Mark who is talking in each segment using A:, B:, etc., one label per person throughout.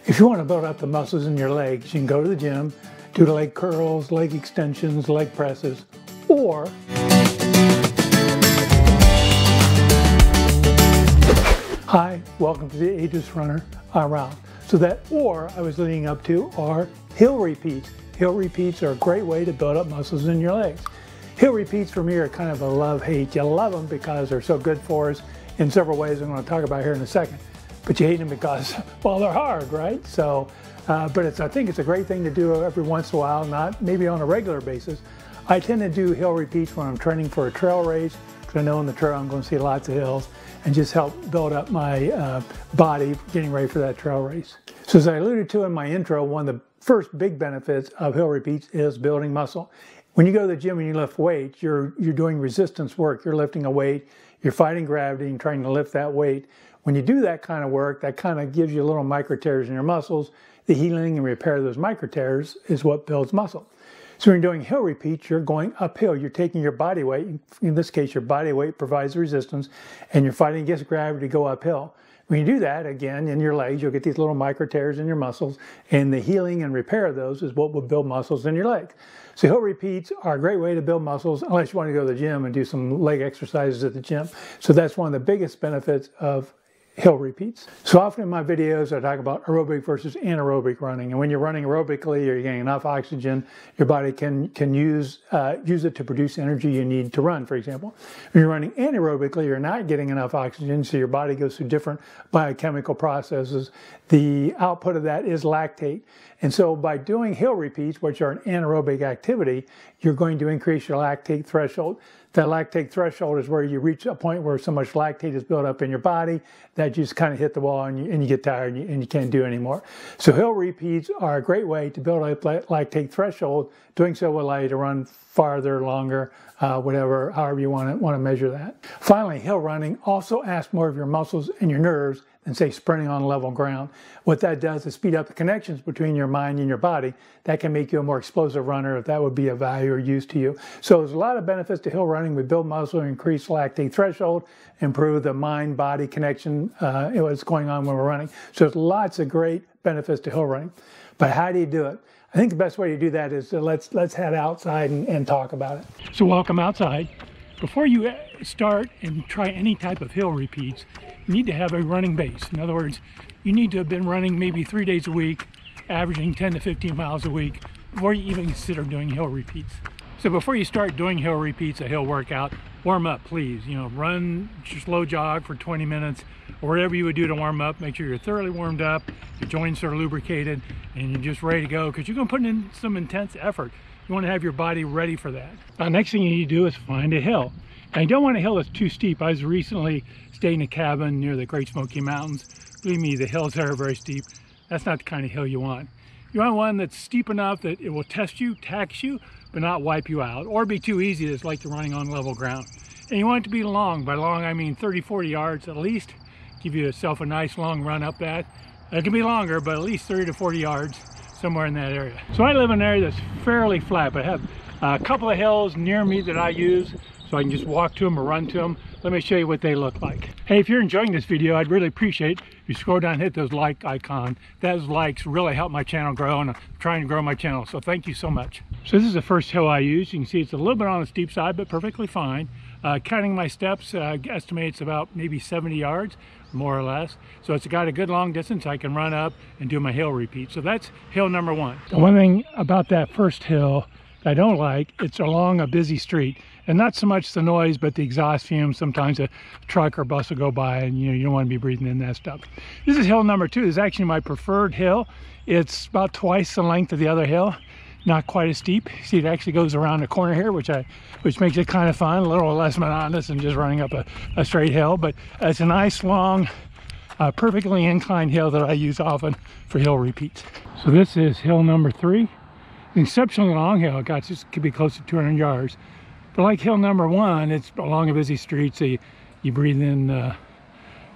A: If you want to build up the muscles in your legs, you can go to the gym, do the leg curls, leg extensions, leg presses, or hi, welcome to the Ageless Runner. I'm Ralph. So that or I was leading up to are hill repeats. Hill repeats are a great way to build up muscles in your legs. Hill repeats for me are kind of a love-hate. You love them because they're so good for us in several ways I'm going to talk about here in a second. But you hate them because, well, they're hard, right? So, but I think it's a great thing to do every once in a while, not maybe on a regular basis. I tend to do hill repeats when I'm training for a trail race, because I know in the trail I'm going to see lots of hills, and just help build up my body getting ready for that trail race. So as I alluded to in my intro, one of the first big benefits of hill repeats is building muscle. When you go to the gym and you lift weights, you're doing resistance work. You're lifting a weight, you're fighting gravity and trying to lift that weight. When you do that kind of work, that kind of gives you little micro tears in your muscles. The healing and repair of those micro tears is what builds muscle. So when you're doing hill repeats, you're going uphill. You're taking your body weight. In this case, your body weight provides resistance, and you're fighting against gravity to go uphill. When you do that, again, in your legs, you'll get these little micro tears in your muscles, and the healing and repair of those is what will build muscles in your legs. So hill repeats are a great way to build muscles, unless you want to go to the gym and do some leg exercises at the gym. So that's one of the biggest benefits of hill repeats. So often in my videos I talk about aerobic versus anaerobic running, and when you're running aerobically, you're getting enough oxygen, your body can use it to produce energy you need to run, for example. When you're running anaerobically, you're not getting enough oxygen, so your body goes through different biochemical processes. The output of that is lactate. And so by doing hill repeats, which are an anaerobic activity, you're going to increase your lactate threshold. That lactate threshold is where you reach a point where so much lactate is built up in your body that you just kind of hit the wall and you get tired and you can't do it anymore. So hill repeats are a great way to build up lactate threshold. Doing so will allow you to run farther, longer, however you want to measure that. Finally, hill running also asks more of your muscles and your nerves than, say, sprinting on level ground. What that does is speed up the connections between your mind and your body. That can make you a more explosive runner if that would be of value or use to you. So there's a lot of benefits to hill running. We build muscle, increase lactate threshold, improve the mind-body connection, what's going on when we're running. So there's lots of great benefits to hill running. But how do you do it? I think the best way to do that is to let's head outside and talk about it. So welcome outside. Before you start and try any type of hill repeats, you need to have a running base. In other words, you need to have been running maybe 3 days a week, averaging 10 to 15 miles a week, before you even consider doing hill repeats. So before you start doing hill repeats, a hill workout, warm up, please. Run, slow jog for 20 minutes, or whatever you would do to warm up. Make sure you're thoroughly warmed up, your joints are lubricated, and you're just ready to go, because you're going to put in some intense effort. You want to have your body ready for that. Next thing you need to do is find a hill. Now, you don't want a hill that's too steep. I was recently staying in a cabin near the Great Smoky Mountains. Believe me, the hills there are very steep. That's not the kind of hill you want. You want one that's steep enough that it will test you, tax you, but not wipe you out, or be too easy that's like the running on level ground. And you want it to be long. By long, I mean 30, 40 yards at least. Give yourself a nice long run up that. It can be longer, but at least 30 to 40 yards, somewhere in that area. So I live in an area that's fairly flat, but I have a couple of hills near me that I use, so I can just walk to them or run to them. Let me show you what they look like. Hey, if you're enjoying this video, I'd really appreciate if you scroll down and hit those like icon. Those likes really help my channel grow, and I'm trying to grow my channel, so thank you so much. So this is the first hill I use. You can see it's a little bit on the steep side, but perfectly fine. Counting my steps, estimates about maybe 70 yards, more or less. So it's got a good long distance I can run up and do my hill repeat. So that's hill number one. The one thing about that first hill I don't like, it's along a busy street, and not so much the noise, but the exhaust fumes. Sometimes a truck or bus will go by, and you don't want to be breathing in that stuff. This is hill number two. This is actually my preferred hill. It's about twice the length of the other hill, not quite as steep. See, it actually goes around the corner here, which makes it kind of fun, a little less monotonous than just running up a straight hill. But it's a nice long, perfectly inclined hill that I use often for hill repeats. So this is hill number three. An exceptionally long hill. It could be close to 200 yards. But like hill number one, it's along a busy street, so you breathe in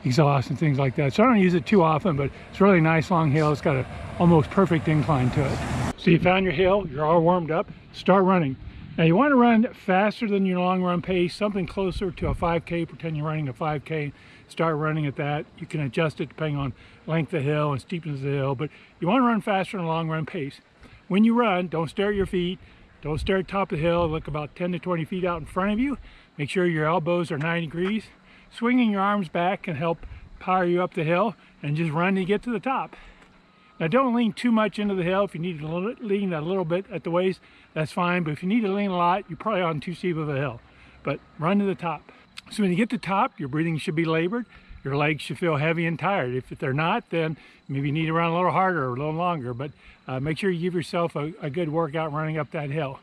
A: exhaust and things like that. So I don't use it too often, but it's a really nice long hill. It's got an almost perfect incline to it. So you found your hill, you're all warmed up, start running. Now you want to run faster than your long run pace, something closer to a 5K, pretend you're running a 5K, start running at that. You can adjust it depending on length of hill and steepness of the hill, but you want to run faster than a long run pace. When you run, don't stare at your feet, don't stare at the top of the hill, look about 10 to 20 feet out in front of you. Make sure your elbows are 90 degrees. Swinging your arms back can help power you up the hill, and just run to get to the top. Now don't lean too much into the hill. If you need to lean a little bit at the waist, that's fine, but if you need to lean a lot, you're probably on too steep of a hill. But run to the top. So when you get to the top, your breathing should be labored. Your legs should feel heavy and tired. If they're not, then maybe you need to run a little harder or a little longer, but make sure you give yourself a good workout running up that hill.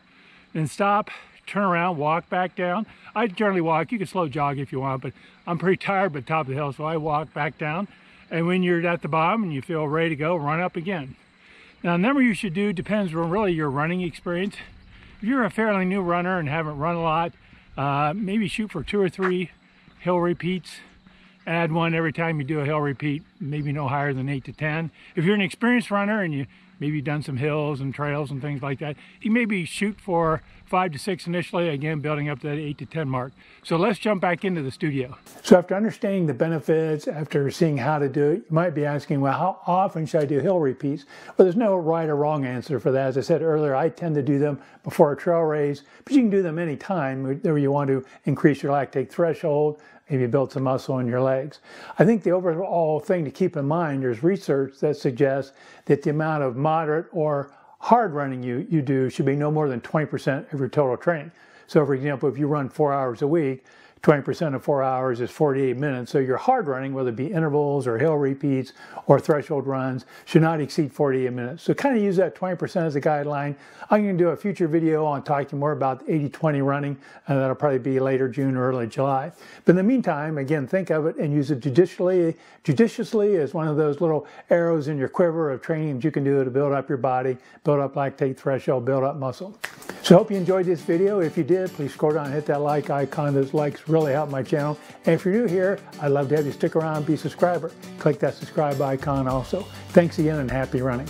A: Then stop, turn around, walk back down. I generally walk. You can slow jog if you want, but I'm pretty tired by the top of the hill, so I walk back down. And when you're at the bottom and you feel ready to go, run up again. Now, the number you should do depends on really your running experience. If you're a fairly new runner and haven't run a lot, maybe shoot for 2 or 3 hill repeats. Add one every time you do a hill repeat, maybe no higher than 8 to 10. If you're an experienced runner and you maybe done some hills and trails and things like that, you maybe shoot for 5 to 6 initially, again building up to that 8 to 10 mark. So let's jump back into the studio. So after understanding the benefits, after seeing how to do it, you might be asking, well, how often should I do hill repeats? Well, there's no right or wrong answer for that. As I said earlier, I tend to do them before a trail race, but you can do them anytime where you want to increase your lactate threshold, maybe build some muscle in your legs. I think the overall thing to keep in mind, there's research that suggests that the amount of moderate or hard running you do should be no more than 20% of your total training. So for example, if you run 4 hours a week, 20% of 4 hours is 48 minutes. So your hard running, whether it be intervals or hill repeats or threshold runs, should not exceed 48 minutes. So kind of use that 20% as a guideline. I'm going to do a future video on talking more about 80-20 running, and that'll probably be later June or early July. But in the meantime, again, think of it and use it judiciously as one of those little arrows in your quiver of training that you can do to build up your body, build up lactate threshold, build up muscle. So I hope you enjoyed this video. If you did, please scroll down and hit that like icon. Those likes really help my channel. And if you're new here, I'd love to have you stick around and be a subscriber. Click that subscribe icon also. Thanks again and happy running.